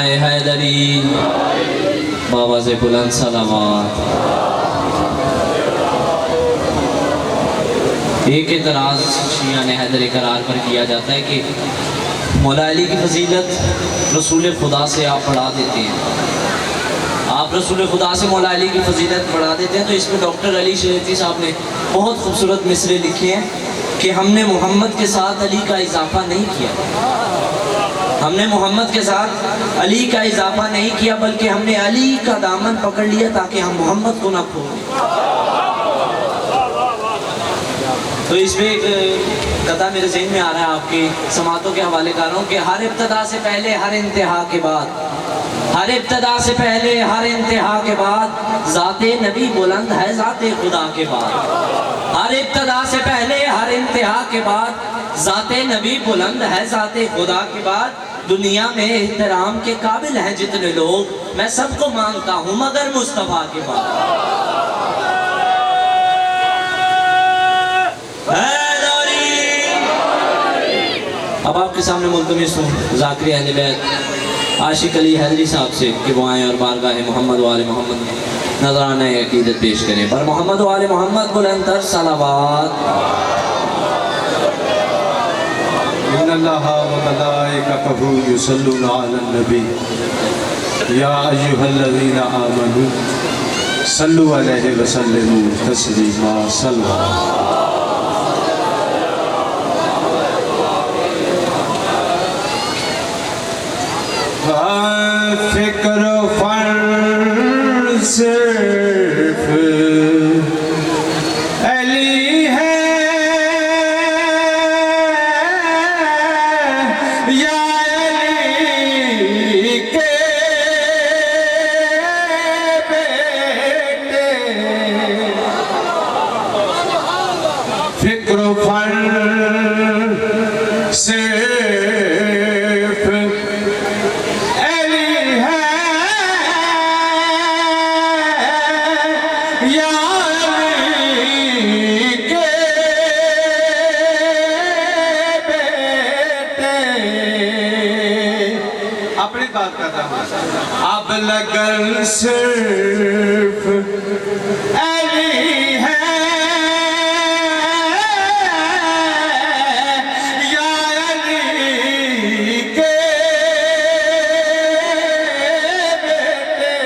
حیدری بابا سے بلند سلامات۔ ایک اعتراض شیعہ نے حیدر قرار پر کیا جاتا ہے کہ مولا علی کی فضیلت رسول خدا سے آپ بڑھا دیتے ہیں، آپ رسول خدا سے مولا علی کی فضیلت بڑھا دیتے ہیں۔ تو اس میں ڈاکٹر علی شریعتی صاحب نے بہت خوبصورت مصرے لکھے ہیں کہ ہم نے محمد کے ساتھ علی کا اضافہ نہیں کیا، ہم نے محمد کے ساتھ علی کا اضافہ نہیں کیا، بلکہ ہم نے علی کا دامن پکڑ لیا تاکہ ہم محمد کو نہ کھوئیں۔ تو اس میں ایک قطعہ میرے ذہن میں آ رہا ہے، آپ کی سماعتوں کے حوالے کر رہا ہوں کہ ہر ابتدا سے پہلے ہر انتہا کے بعد، ہر ابتدا سے پہلے ہر انتہا کے بعد ذات نبی بلند ہے ذات خدا کے بعد۔ ہر ابتدا سے پہلے ہر انتہا کے بعد ذات نبی بلند ہے ذات خدا کے بعد۔ دنیا میں احترام کے قابل ہیں جتنے لوگ، میں سب کو مانگتا ہوں مگر مصطفیٰ کے بعد۔ اب آپ کے سامنے ملتمس ہوں ذاکر اہل بیت عاشق علی حیدری صاحب سے کہ وہ آئیں اور بارگاہ محمد و آل محمد میں نذرانہ عقیدت پیش کریں۔ پر محمد و آل محمد بلند تر صلوات۔ ان اللہ و ملائکتہ یصلون علی النبی یا ایھا الذین آمنوا صلوا علیہ وسلموا تسلیما صلوات۔ فکر فرض صرف علی ہے یا علی کے بیٹے، فکر فرض صرف اب لگن صرف علی ہے یا علی کے بیٹے۔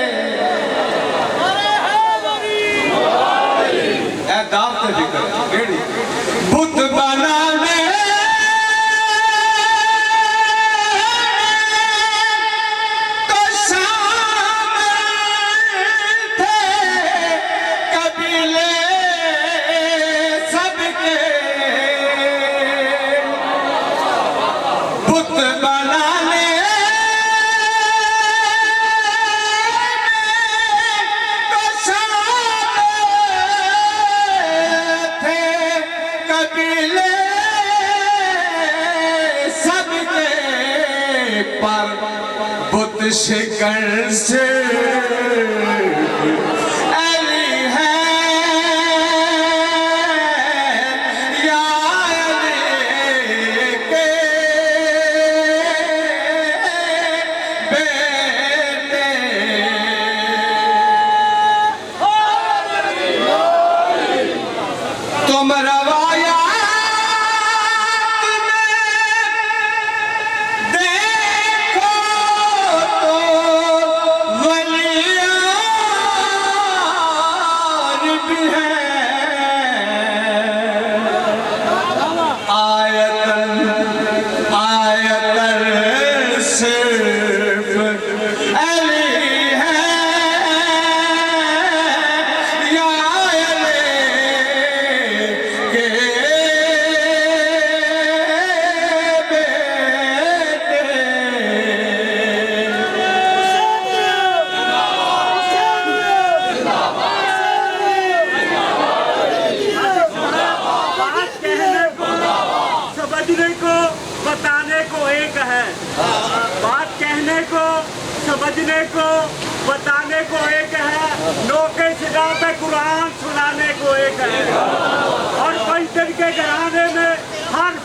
اے دعوت فکر کیڑی بت بنانے بت شکن سے علی ہے یا علی کے بیٹے۔ تم روایات بات کہنے کو سمجھنے کو بتانے کو ایک ہے، نوکے سجا پہ قرآن سنانے کو ایک ہے، اور پنچن کے گھرانے میں ہر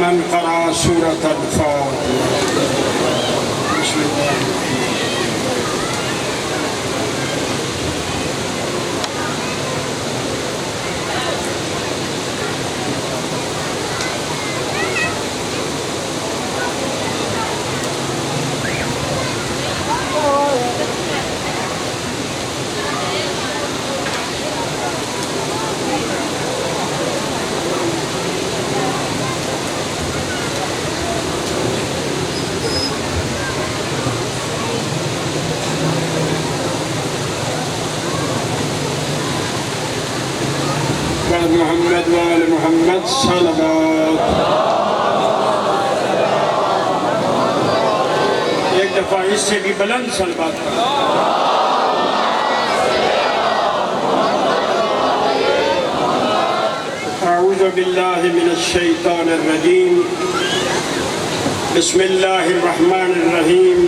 من قرأ سورة الفاتحة. بسم الله. محمد وآل محمد صلوات. ایک دفعہ اس سے بھی بلند صلوات کرو. اعوذ باللہ من الشیطان الرجیم. بسم اللہ الرحمن الرحیم.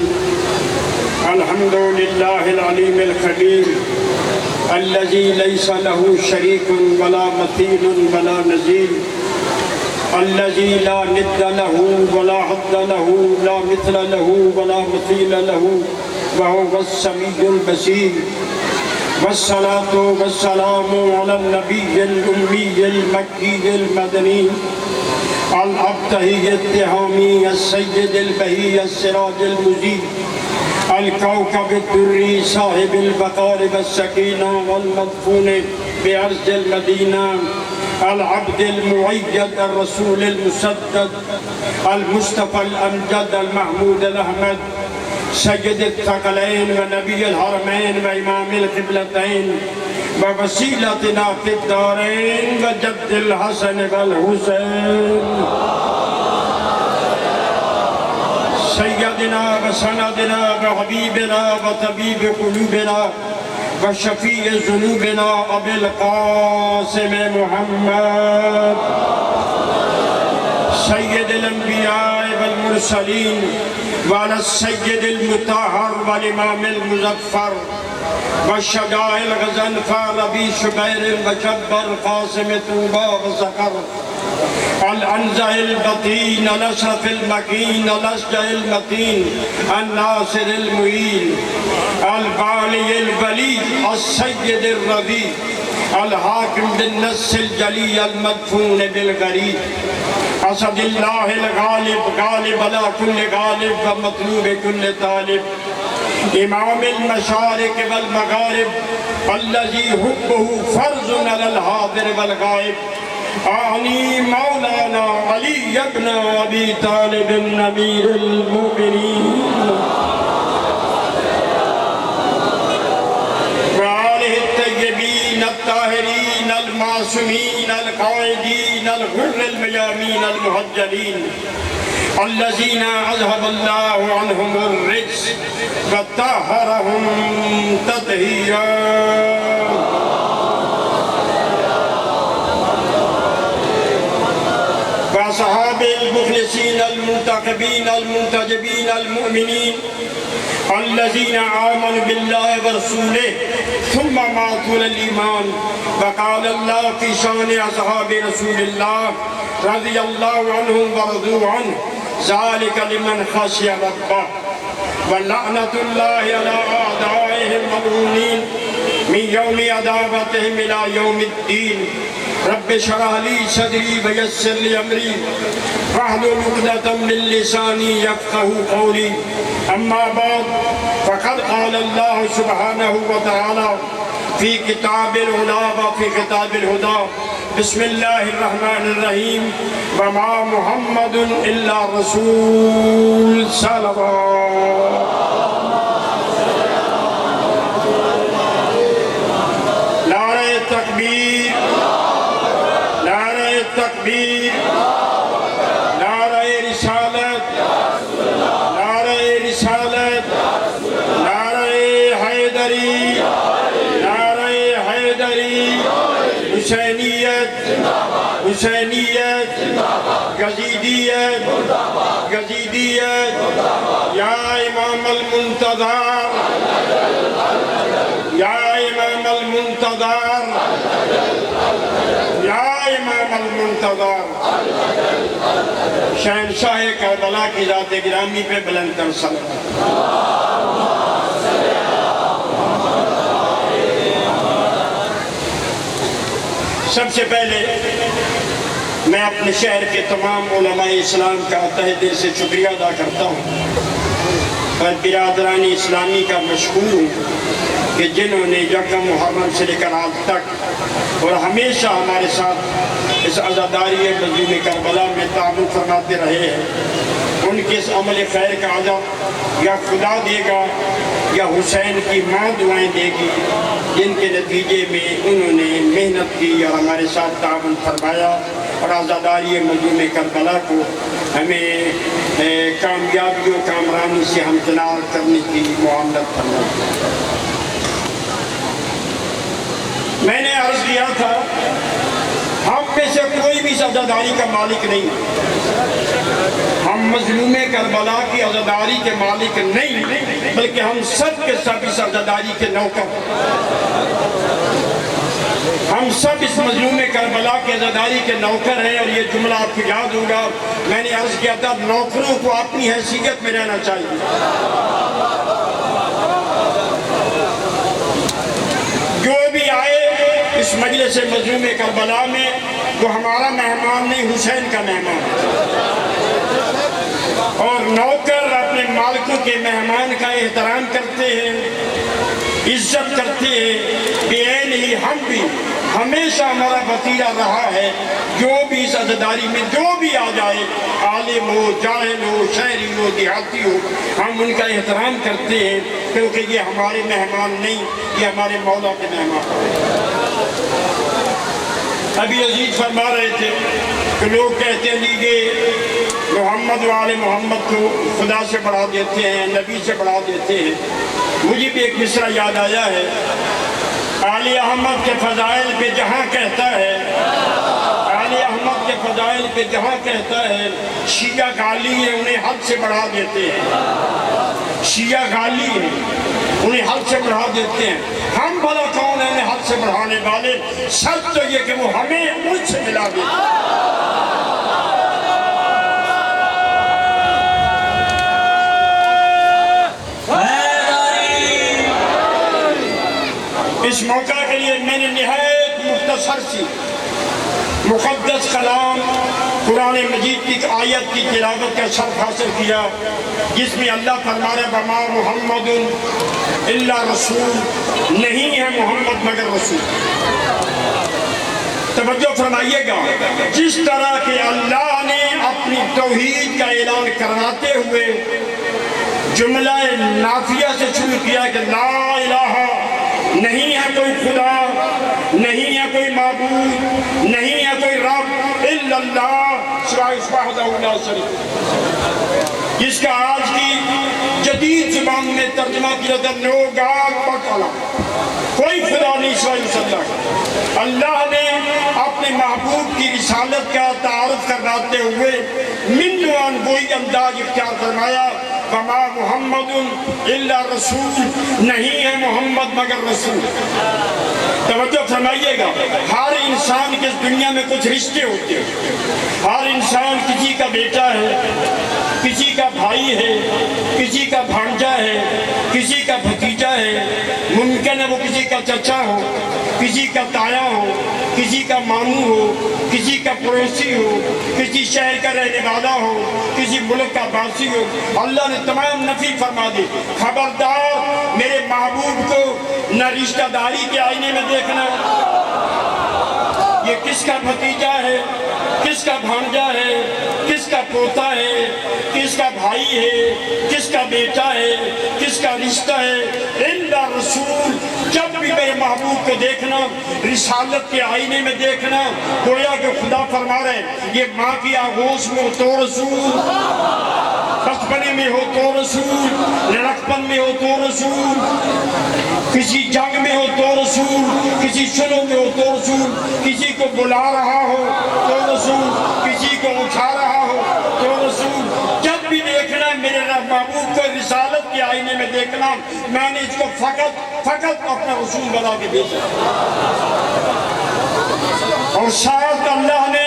الحمد للہ العلیم الخبیر الذي ليس له شريك ولا مثيل ولا نظير الذي لا ند له ولا حد له لا مثل له ولا مثيل له وهو السميع البصير. والصلاة والسلام على النبي الأمي المكي المدني الأبتهي التهامي السيد البهي السراج المجيد الكوكب الدري صاحب البقار والسكينة والمدفون بأرض المدينة العبد المؤيد الرسول المسدد المصطفى الأمجد المحمود الأحمد سيد الثقلين ونبي الحرمين وإمام القبلتين ووسيلتنا في الدارين وجد الحسن والحسين سيدنا وسندنا وحبيبنا وطبيب قلوبنا وشفيع ذنوبنا أبي القاسم محمد سيد الأنبياء والمرسلين وعلى السيد المطهر والإمام المظفر والشجاع الغزنفر أبي شبير وجبر قاسم طوبى وزكر الأنزه البطين الأشرف المكين الأشجع المتين الناصر المعين البالي الولي السيد الرضي الحاكم بالنص الجلي المدفون بالغريب أسد الله الغالب غالب على كل غالب ومطلوب كل طالب إمام المشارق والمغارب الذي حبه فرض على الحاضر والغائب أعني مولانا علي بن أبي طالب أمير المؤمنين وآله الطيبين الطاهرين المعصومين القائدين الغر الميامين المهجلين الذين أذهب الله عنهم الرجس وطهرهم تطهيرا. وأصحاب المخلصين المنتخبين المنتجبين المؤمنين الذين آمنوا بالله ورسوله ثم ماتوا الإيمان. وقال الله في شان أصحاب رسول الله رضي الله عنهم ورضوا عنه ذلك لمن خشي ربه. ولعنة الله على أعدائهم ملعونين من يوم عداوتهم إلى يوم الدين. رب اشرح لي صدري ويسر لي أمري واحلل عقدة من لساني يفقهوا قولي. أما بعد فقد قال الله سبحانه وتعالى في كتاب الهدى وفي كتاب الهدى بسم الله الرحمن الرحيم وما محمد إلا رسول صلى الله. نعرہ تکبیر نعرہ تکبیر نعرہ رسالت نعرہ رسالت نعرہ حیدری نعرہ حیدری حسینیت حسینیت یزیدیت یزیدیت یا امام المنتظر یا امام المنتظر یا امام المنتظر المنتظر شہنشاہ کربلا کی ذات گرامی پہ بلند تر صلوات۔ سب سے پہلے میں اپنے شہر کے تمام علماء اسلام کا تہ دل سے شکریہ ادا کرتا ہوں اور برادران اسلامی کا مشکور ہوں کہ جنہوں نے یکم محرم سے لے کر آج تک اور ہمیشہ ہمارے ساتھ اس عزاداری مظلوم کربلا میں تعاون فرماتے رہے ہیں۔ ان کے اس عمل خیر کا عجب یا خدا دے گا یا حسین کی ماں دعائیں دے گی، جن کے نتیجے میں انہوں نے محنت کی اور ہمارے ساتھ تعاون فرمایا اور عزاداری مظلوم کربلا کو ہمیں کامیابیوں کامرانی سے ہمکنار کرنے کی معاملت فرمائی۔ میں نے عرض کیا تھا ہم میں سے کوئی بھی عزاداری کا مالک نہیں، ہم مظلوم کربلا کی عزاداری کے مالک نہیں، بلکہ ہم سب کے سب اس عزاداری کے نوکر، ہم سب اس مظلوم کربلا کے عزاداری کے نوکر ہیں۔ اور یہ جملہ آپ کو یاد ہوگا، میں نے عرض کیا تھا نوکروں کو اپنی حیثیت میں رہنا چاہیے۔ جو بھی آئے اس مجلس مظلوم کربلا میں وہ ہمارا مہمان نہیں، حسین کا مہمان ہے۔ اور نوکر اپنے مالکوں کے مہمان کا احترام کرتے ہیں، عزت کرتے ہیں، بے عین ہی ہم بھی ہمیشہ ہمارا وطیرہ رہا ہے جو بھی اس عزاداری میں جو بھی آ جائے، عالم ہو، جاہل ہو، شہری ہو، دیہاتی ہو، ہم ان کا احترام کرتے ہیں کیونکہ یہ ہمارے مہمان نہیں، یہ ہمارے مولا کے مہمان ہیں۔ ابھی عزیز فرما رہے تھے کہ لوگ کہتے ہیں کہ محمد و آل محمد کو خدا سے بڑھا دیتے ہیں، نبی سے بڑھا دیتے ہیں۔ مجھے بھی ایک مصرع یاد آیا ہے، آل احمد کے فضائل پہ جہاں کہتا ہے، آل احمد کے فضائل پہ جہاں کہتا ہے شیعہ غالی ہیں انہیں حد سے بڑھا دیتے ہیں، شیعہ غالی ہیں انہیں حد سے بڑھا دیتے ہیں۔ ہم بھلا کون ہیں انہیں حد سے بڑھانے والے؟ سچ تو یہ کہ وہ ہمیں ان سے ملا دیتے ہیں۔ اس موقع کے لیے میں نے نہایت مختصر سی مقدس کلام قرآن مجید کی ایک آیت کی تلاوت کا شرف حاصل کیا جس میں اللہ فرما رہے وما محمد الا رسول، نہیں ہے محمد مگر رسول۔ توجہ فرمائیے گا، جس طرح کہ اللہ نے اپنی توحید کا اعلان کرواتے ہوئے جملہ نافیہ سے شروع کیا کہ لا الہ، نہیں ہے کوئی خدا، نہیں ہے کوئی معبود، نہیں ہے کوئی رب الا اللہ سوائے اس وحدہ لا شریک، جس کا آج کی جدید زبان میں ترجمہ کیا تھا نو گاڈ بٹ اللہ، کوئی خدا نہیں سوائے اس اللہ کا۔ اللہ نے اپنے محبوب کی رسالت کا تعارف کرواتے ہوئے من نوعاً وہی انداز اختیار فرمایا وما محمد الا رسول، نہیں ہے محمد مگر رسول۔ توجہ فرمائیے گا، ہر انسان کے اس دنیا میں کچھ رشتے ہوتے ہیں، ہر انسان کسی کا بیٹا ہے، کسی کا بھائی ہے، کسی کا بھانجا ہے، کسی کا بھتیجا ہے، ممکن ہے وہ کسی کا چچا ہو، کسی کا تایا ہو، کسی کا ماموں ہو، کسی کا پڑوسی ہو، کسی شہر کا رہنے والا ہو، کسی ملک کا باسی ہو۔ اللہ نے تمام نفی فرما دی، خبردار میرے محبوب کو نہ رشتہ داری کے آئینے میں دیکھنا، یہ کس کا بھتیجا ہے، کس کا بھانجا ہے، کس کا پوتا ہے، کس کا بھائی ہے، کس کا بیٹا ہے، کس کا رشتہ ہے الا رسول۔ جب بھی میرے محبوب کو دیکھنا، رسالت کے آئینے میں دیکھنا، گویا کہ خدا فرما رہے یہ ماں کی آغوش میں ہو تو رسول، بچپنے میں ہو تو رسول، لڑکپن میں ہو تو رسول، کسی جنگ میں ہو تو رسول، کسی شلو میں ہو تو رسول، کسی کو بلا رہا ہو تو رسول، کسی کو اٹھا رہا ہو تو رسول۔ جب بھی دیکھنا میرے محبوب کو رسالت کے آئینے میں دیکھنا، میں نے اس کو فقط اپنا رسول بنا کے بھیجا۔ اور ساتھ اللہ نے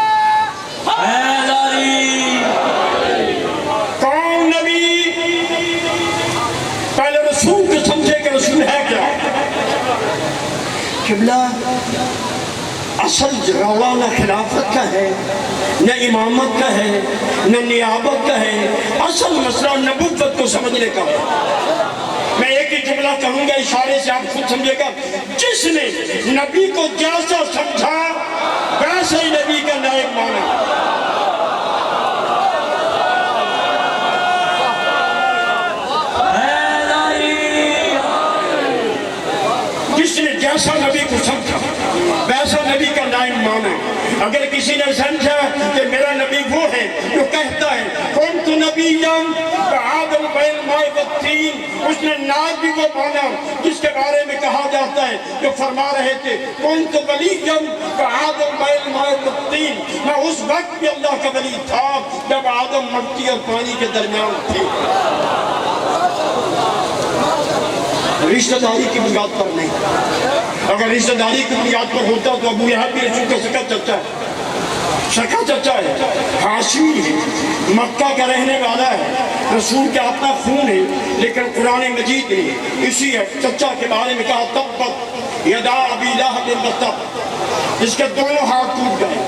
قبلہ اصل روڑا نہ خلافت کا ہے، نہ امامت کا ہے، نہ نیابت کا ہے، اصل مسئلہ نبوت کو سمجھنے کا ہے۔ میں ایک ہی جملہ کہوں گا، اشارے سے آپ خود سمجھے گا، جس نے نبی کو جیسا سمجھا ویسا ہی نبی کا نائب مانا۔ جس نے جیسا نبی کو سمجھا ویسا نبی کا نائب مانا۔ اگر کسی نے سمجھا کہ میرا نبی وہ ہے جو کہتا ہے کون تو نبی آدم بین ماء والطین، اس نے نائب بھی وہ مانا جس کے بارے میں کہا جاتا ہے جو فرما رہے تھے کون تو ولی آدم بین ماء والطین، میں اس وقت بھی اللہ کا ولی تھا جب آدم مٹی اور پانی کے درمیان تھے۔ رشتہ داری کی بنیاد پر نہیں، اگر رشتہ داری کی بنیاد پر ہوتا تو ابو لہب بھی رسول کا سکا چچا ہے، سکا چچا ہے، ہاشمی ہے، مکہ کا رہنے والا ہے، رسول کا اپنا خون ہے، لیکن قرآن مجید نے اسی چچا کے بارے میں کہا تبت یدا ابی لہب وتب، اس کے دونوں ہاتھ ٹوٹ گئے،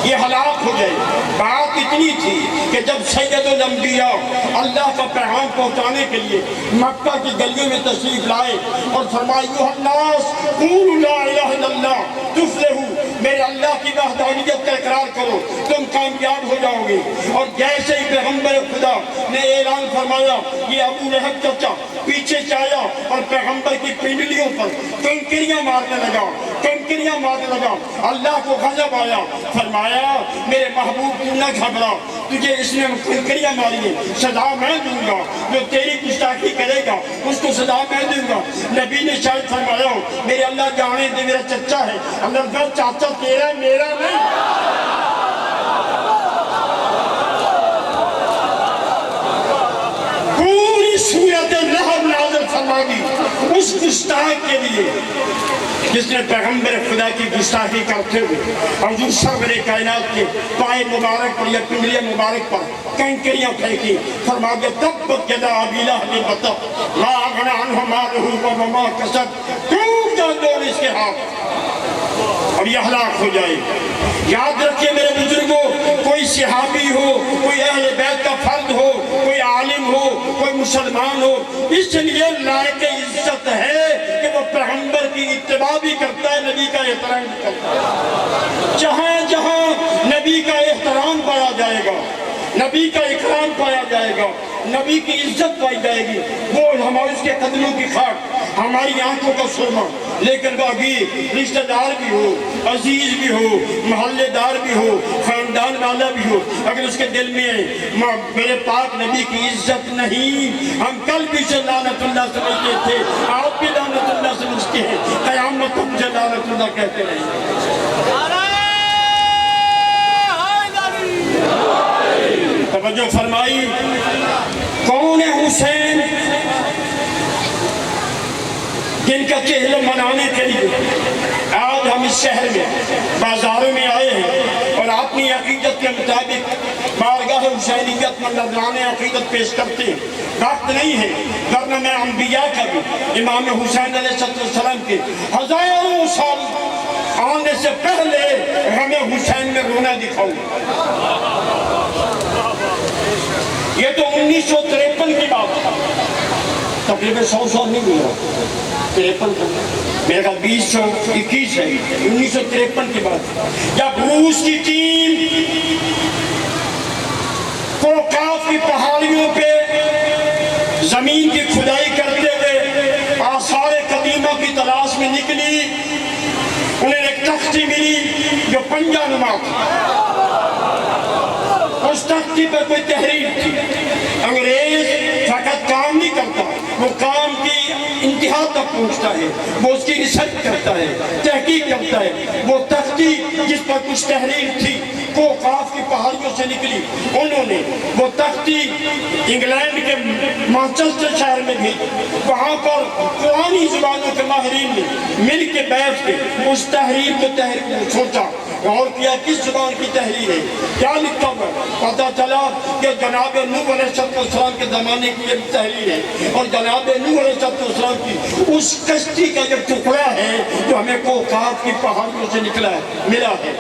یہ ہلاک ہو گئے۔ بات اتنی تھی کہ جب سید الانبیاء اللہ کا پیغام پہنچانے کے لیے مکہ کی گلیوں میں تشریف لائے اور فرمایا ایھا الناس قولوا لا الہ الا اللہ تفلحوا، میرے اللہ کی وحدانیت کا اقرار کرو تم کامیاب ہو جاؤ گے۔ اور جیسے ہی پیغمبر خدا نے اعلان فرمایا، یہ ابو لہب چچا پیچھے سے آیا اور پیغمبر کی پنڈلیوں پر کنکریاں مارنے لگا، کنکریاں مارنے لگا۔ اللہ کو غضب آیا، فرمایا میرے محبوب تو نہ گھبرا، تجھے اس نے کنکریاں ماری ہیں، سزا میں دوں گا، جو تیری گستاخی کرے گا اس کو سزا میں دوں گا۔ نبی نے شاید فرمایا میرے اللہ جانے دے میرا چچا ہے، اللہ کا چاچا تیرا میرا نہیں۔ پوری سورت لہب نازل فرما دی اس گستاخ کے لیے جس نے پیغمبر خدا کی گستاخی کرتے ہوئے حضور سرور کائنات کے پائے مبارک پر یا پنڈلی مبارک پر کنکریاں پھینکی، فرما دیا تبت یدا ابی لہب وتب ما اغنی عنہ مالہ وما کسب، ٹوٹ جائے دونوں اس کے ہاتھ اور یہ ہلاک ہو جائے۔ یاد رکھیے میرے بزرگوں، کوئی صحابی ہو، کوئی اہل بیت کا فرد ہو، کوئی عالم ہو، کوئی مسلمان ہو، اس لیے لائق عزت ہے کہ وہ پیغمبر کی اتباع بھی کرتا ہے، نبی کا احترام بھی کرتا ہے۔ جہاں جہاں نبی کا احترام پایا جائے گا، نبی کا اکرام پایا جائے گا، نبی کی عزت پائی جائے گی، وہ ہمارے اس کے قدموں کی خاک، ہماری آنکھوں کا سرما۔ لیکن وہ ابھی رشتہ دار بھی ہو، عزیز بھی ہو، محلے دار بھی ہو، خاندان والا بھی ہو، اگر اس کے دل میں میرے پاک نبی کی عزت نہیں، ہم کل بھی سے لعنت اللہ سمجھتے تھے، آپ بھی لعنت اللہ سمجھتے ہیں، قیامت تک سے لعنت اللہ کہتے رہیں۔ توجہ فرمائی، کون ہے حسین جن کا چہرہ منانے کے لیے آج ہم اس شہر میں بازاروں میں آئے ہیں اور اپنی عقیدت کے مطابق بارگاہ حسینیت میں نذرانِ عقیدت پیش کرتے ہیں؟ وقت نہیں ہے، ورنہ میں انبیاء کا بھی امام حسین علیہ السلام کے ہزاروں سال آنے سے پہلے ہمیں حسین میں رونا دکھاؤں۔ یہ تو 1953 کی بات ہے، تقریباً 100 سال نہیں گزرا، 53 میرے خیال 2021 ہے، 1953 کی بات، جب روس کی ٹیم کوکاف کی پہاڑیوں پہ زمین کی کھدائی کرتے ہوئے آثار قدیمہ کی تلاش میں نکلی، انہیں ایک تختی ملی جو پنجہ نما تھی، اس تختی پر کوئی تحریر تھی۔ انگریز فقط کام نہیں کرتا، وہ کام کی انتہا تک پہنچتا ہے، وہ اس کی ریسرچ کرتا ہے، تحقیق کرتا ہے۔ وہ تختی جس پر کچھ تحریر تھی کوکاف کی پہاڑیوں سے نکلی، انہوں نے وہ تختی انگلینڈ کے مانچسٹر شہر میں بھیجی، وہاں پر پرانی زبانوں کے ماہرین نے مل کے بیٹھ کے اس تحریر کو سوچا، غور کیا کس زبان کی تحریر ہے، کیا لکھا ہوا ہے؟ پتہ چلا کہ جناب نوح علیہ السلام کے زمانے کی یہ تحریر ہے، اور جناب نوح علیہ السلام کی اس کشتی کا جو ٹکڑا ہے جو ہمیں کوکاف کی پہاڑیوں سے نکلا ہے، ملا ہے،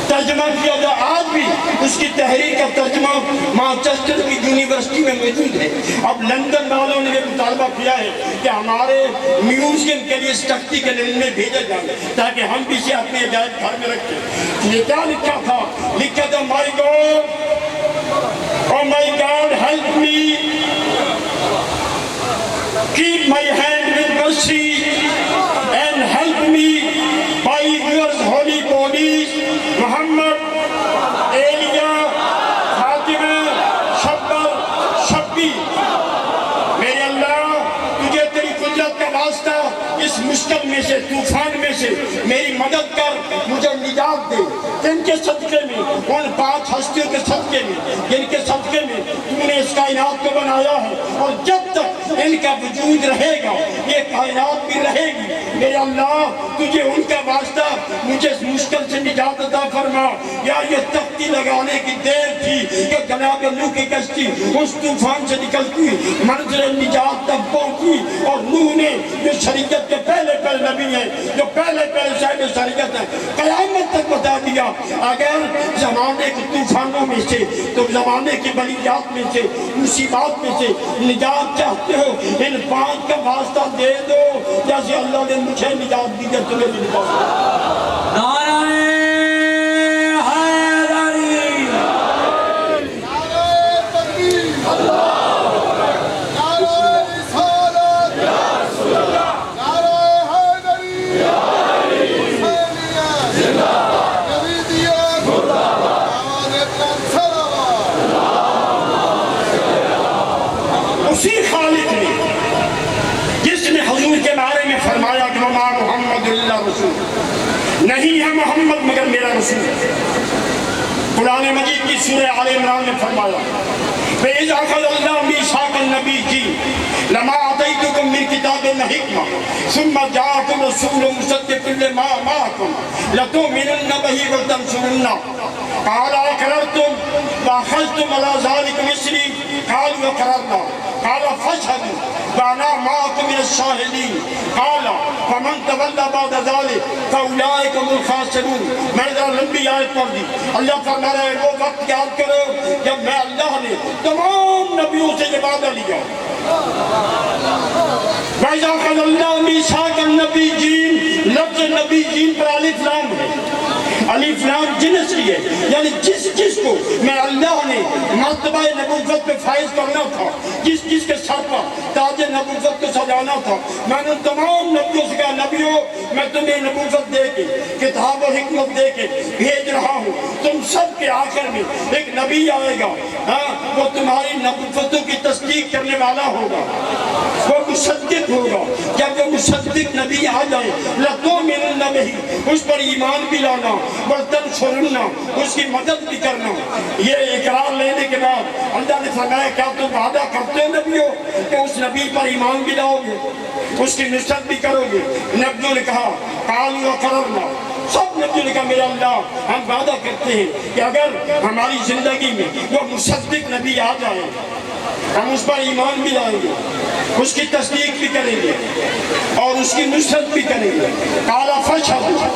ترجمہ کیا جا، آج بھی اس کی تحریر کا ترجمہ مانچسٹر کی یونیورسٹی میں موجود ہے۔ اب لندن والوں نے یہ مطالبہ کیا ہے کہ ہمارے میوزیم کے لیے اس تختی کے نمونے بھیجے جائیں تاکہ ہم بھی اسے اپنے عجائب گھر میں رکھیں۔ یہ کیا لکھا تھا؟ لکھا تھا my God, oh my God help me keep my hand with mercy and help me by your holy bodies محمد ایلیا فاطمہ شبر شبی۔ میرے اللہ تجھے تیری قدرت کا واسطہ اس مشکل میں سے، طوفان میں سے میری مدد کر، مجھے نجات دے۔ ان کے صدقے میں، ان 5 ہستیوں کے صدقے میں جن کے صدقے میں تو نے اس کائنات کو بنایا ہے، اور جب تک ان کا وجود رہے گا یہ کائنات بھی رہے گی۔ میرے اللہ تجھے ان کا واسطہ مجھے اس مشکل سے نجات عطا فرما۔ یا یہ تختی لگانے کی دیر تھی کہ جناب نوح کی کشتی اس طوفان سے نکلتی منزل نجات تک پہنچی، اور نوح نے جو شریعت کے پہلے نبی ہیں، جو پہلے صاحب شریعت ہیں، قیامت تک بتا دیا اگر زمانے کے طوفانوں میں سے، تو زمانے کی بلیات میں سے، مصیبات میں سے نجات چاہتے ہو، ان 5 کا واسطہ دے دو جیسے اللہ نے مجھے نجات دی ہے تمہیں بھی نجات دی۔ نعرہ حیدری، نعرہ تکبیر، نعرہ رسالت، نعرہ حیدری، حسینیت، یزیدیت، آواز بلند صلوات۔ اسی خالق نے جس نے حضور کے بارے میں فرمایا کہ وما محمد اللہ رسول، نہیں ہے محمد مگر میرا رسول۔ قرآن مجید کی سورہ آل عمران میں فرمایا فَإِذْ أَخَذَ اللَّهُ مِيثَاقَ النَّبِيِّينَ لَمَا آتَيْتُكُم مِّن كِتَابٍ وَحِكْمَةٍ ثُمَّ جَاءَكُمْ رَسُولٌ مُصَدِّقٌ لِّمَا مَعَكُمْ لَتُؤْمِنُنَّ بِهِ وَلَتَنصُرُنَّهُ قَالَ أَقْرَرْتُمْ وَأَخَذْتُمْ عَلَىٰ ذَلِكُمْ إِصْرِي قَالُوا أَقْرَرْنَا قَالَ فَاشْهَدُوا وَأَنَا مَعَكُمْ مِنَ الشَّاهِدِينَ قَالَ فَمَن تَوَلَّىٰ بَعْدَ ذَلِكَ فَأُولَٰئِكَ هُمُ الْخَاسِرُونَ۔ میں نے ذرا لمبی آیت پڑھ دی۔ اللہ فرما رہا ہے وہ وقت یاد کرو جب میں اللہ نے تمام نبیوں سے یہ وعدہ لیا۔ وَإِذْ أَخَذَ اللَّهُ مِيثَاقَ النَّبِيِّينَ، لفظ نبیین پر الف لام ہے، الف لام جنس کی ہے، یعنی جس کو میں اللہ نے مرتبہ نبوت پہ فائز کرنا تھا، جس کے سر پر تاج نبوت کو سجانا تھا، میں نے تمام نبیوں سے کہا نبیوں میں تمہیں نبوت دے کے، کتاب و حکمت دے کے بھیج رہا ہوں، تم سب کے آخر میں ایک نبی آئے گا، وہ تمہاری نبوتوں کی تصدیق کرنے والا ہوگا، وہ مصدق ہوگا۔ جب وہ مصدق نبی آ جائے لَتُؤْمِنُنَّ بِهِ، اس پر ایمان بھی لانا، وَلَتَنصُرُنَّهُ، اس کی مدد بھی کرنا۔ یہ اقرار لینے کے بعد اللہ نے فرمایا کیا تم وعدہ کرتے ہو نبیوں کہ اس نبی پر ایمان بھی لاؤ گے، اس کی نصرت بھی کرو گے؟ نبیوں نے کہا قَالُوا وَقَرَرْنَا، سب نبیوں نے کہا میرا اللہ ہم وعدہ کرتے ہیں کہ اگر ہماری زندگی میں وہ مصدق نبی آ جائے ہم اس پر ایمان بھی لائیں گے، اس کی تصدیق بھی کریں گے اور اس کی نصرت بھی کریں گے۔ قَالَ فَاشْهَدُوا،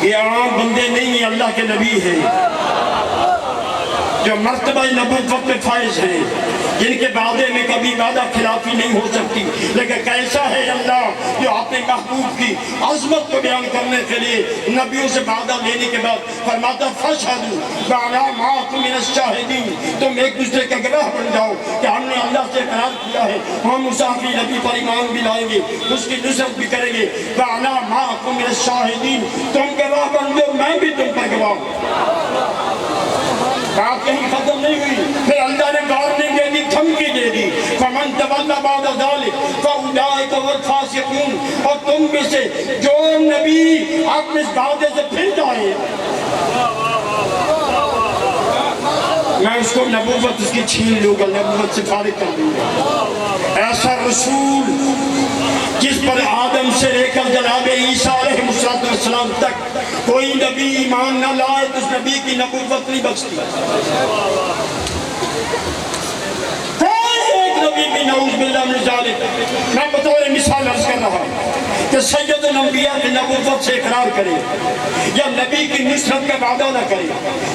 یہ عام بندے نہیں ہیں، اللہ کے نبی ہیں جو مرتبہ نبوت پہ فائز ہیں، جن کے وعدے میں کبھی وعدہ خلافی نہیں ہو سکتی۔ لیکن کیسا ہے اللہ جو اپنے محبوب کی عظمت کو بیان کرنے کے لیے نبیوں سے وعدہ لینے کے بعد فرماتا فَاشْهَدُوا وَأَنَا مَعَكُم مِّنَ الشَّاهِدِينَ، تم ایک دوسرے کے گواہ بن جاؤ کہ ہم نے اللہ سے اقرار کیا ہے ہم اس آخری نبی پر ایمان بھی لائیں گے، اس کی نصرت بھی کریں گے۔ وَأَنَا مَعَكُم مِّنَ الشَّاهِدِينَ، تم گواہ بن جاؤ میں بھی تم پر گواہ ہوں۔ بات کہیں ختم نہیں ہوئی، پھر اللہ نے وارننگ دے دی، دھمکی دے دی فَمَن تَوَلَّىٰ بَعْدَ ذَلِكَ فَأُولَٰئِكَ هُمُ الْفَاسِقُونَ، اور تم میں سے جو نبی اپنے اس وعدے سے پھر جائے میں اس کو نبوت اس کی چھین لوں گا، نبوت سے فارغ کر دوں گا۔ ایسا رسول جس پر آدم سے لے کر جناب عیسیٰ علیہ السلام تک کوئی نبی ایمان نہ لائے تو اس نبی کی نبوت نہیں بچتی. کوئی ایک نبی بھی نعوذ باللہ من ذالک. میں بطور مثال عرض کر رہا ہوں کہ سید الانبیاء کی نبوت سے اقرار کرے یا نبی کی نصرت کا وعدہ نہ کرے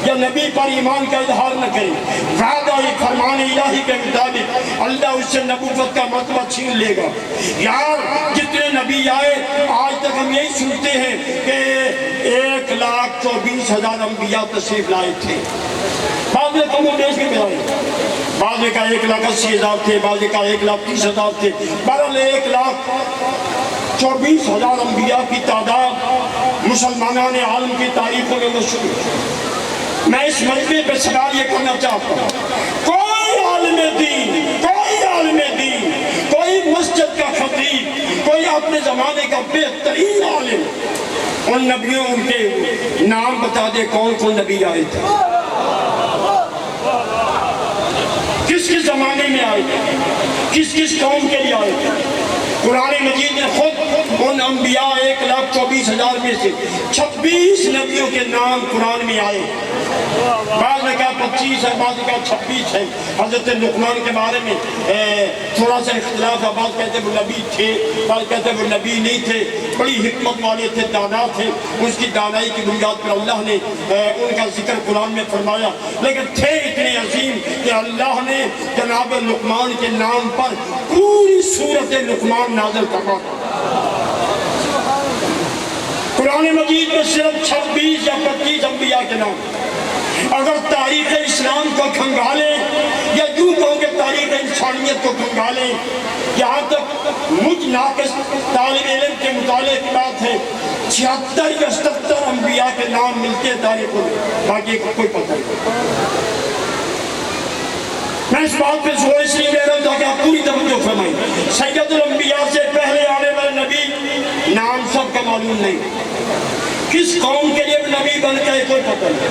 یا نبی پر ایمان کا اظہار نہ کرے, وعدہ فرمان الہی کے مطابق اللہ اس سے نبوت کا مرتبہ چھین لے گا. یار جتنے نبی آئے آج تک ہم یہی سنتے ہیں کہ 1,24,000 انبیاء تشریف لائے تھے. بعض نے کم و بیش کے بجائے, بعض نے کہا 1,80,000 تھے, بعض نے کہا 1,30,000 تھے. بہرحال 1,24,000 انبیاء کی تعداد مسلمانان عالم کی تاریخوں میں مشہور ہے. میں اس مجمع پہ سوال یہ کرنا چاہتا ہوں, کوئی عالم دین, کوئی مسجد کا خطیب, کوئی اپنے زمانے کا بہترین عالم ان نبیوں ان کے نام بتا دے کون کون نبی آئے تھے, کس کس زمانے میں آئے تھے, کس کس قوم کے لیے آئے تھے. قرآن مجید نے خود ان انبیاء 1,24,000 میں سے 26 نبیوں کے نام قرآن میں آئے. بعض نے کہا 25 ہے, بعض نے کہا 26 ہے. حضرت لقمان کے بارے میں تھوڑا سا اختلاف ہے, بعض کہتے وہ نبی تھے, بعض کہتے وہ نبی نہیں تھے. بڑی حکمت والے تھے, دانا تھے, اس کی دانائی کی بنیاد پر اللہ نے ان کا ذکر قرآن میں فرمایا. لیکن تھے اتنے عظیم کہ اللہ نے جناب لقمان کے نام پر پوری سورت لقمان نازل کروا. قرآن مجید میں صرف 26 یا 25 انبیاء کے نام. اگر تاریخ اسلام کو کھنگالیں یا یوں کہوں کہ تاریخ انسانیت کو کھنگالیں, یہاں تک مجھ ناقص طالب علم کے مطالعے کی بات ہے 76 یا 77 انبیاء کے نام ملتے ہیں تاریخوں میں, باقی کو کوئی پتہ نہیں. میں اس بات پہ زور اس لیے دے رہا ہوں تاکہ آپ پوری توجہ فرمائیں. سید الانبیاء سے پہلے آنے والے نبی نام سب کا معلوم نہیں, کس قوم کے لیے نبی بن گئے کوئی پتہ نہیں,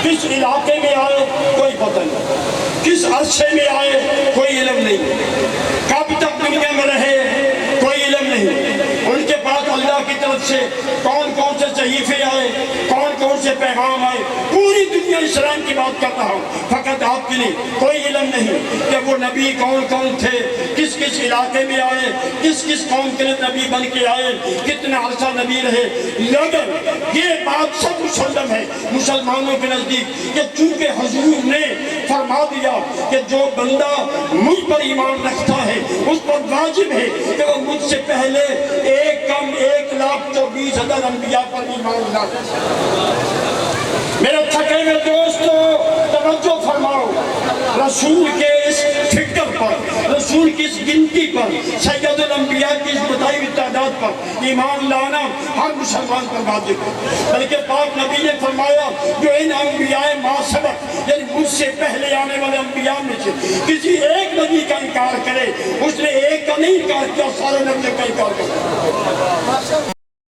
کس علاقے میں آئے کوئی پتہ نہیں, کس عرصے میں آئے کوئی علم نہیں, کب تک دنیا میں رہے کوئی علم نہیں. ان کے پاس اللہ کی طرف سے کون کون سے صحیفے آئے, کون کون سے پیغام آئے, پوری دنیا اسلام کی بات کر رہا ہوں, فقط آپ کے لیے کوئی علم نہیں کہ وہ نبی کون کون تھے, کس کس علاقے میں آئے, کس کس قوم کے لیے نبی بن کے آئے, کتنا عرصہ نبی رہے. لیکن یہ بات سب مسلم ہے مسلمانوں کے نزدیک کہ چونکہ حضور نے فرما دیا کہ جو بندہ مجھ پر ایمان رکھتا ہے اس پر واجب ہے کہ وہ مجھ سے پہلے 1,24,000 انبیاء پر ایمان لاتا ہے. میرے تھکے ہوئے دوستو توجہ فرماؤ, رسول کے اس فکر پر, رسول کی اس گنتی پر, سید الانبیاء کی اس بتائی ہوئی تعداد پر ایمان لانا ہر مسلمان پر واجب ہے. بلکہ پاک نبی نے فرمایا جو ان انبیاء ما سبق یعنی مجھ سے پہلے آنے والے انبیاء میں سے کسی ایک نبی کا انکار کرے, اس نے ایک کا نہیں انکار کیا, سارے نبیوں کا انکار کرے.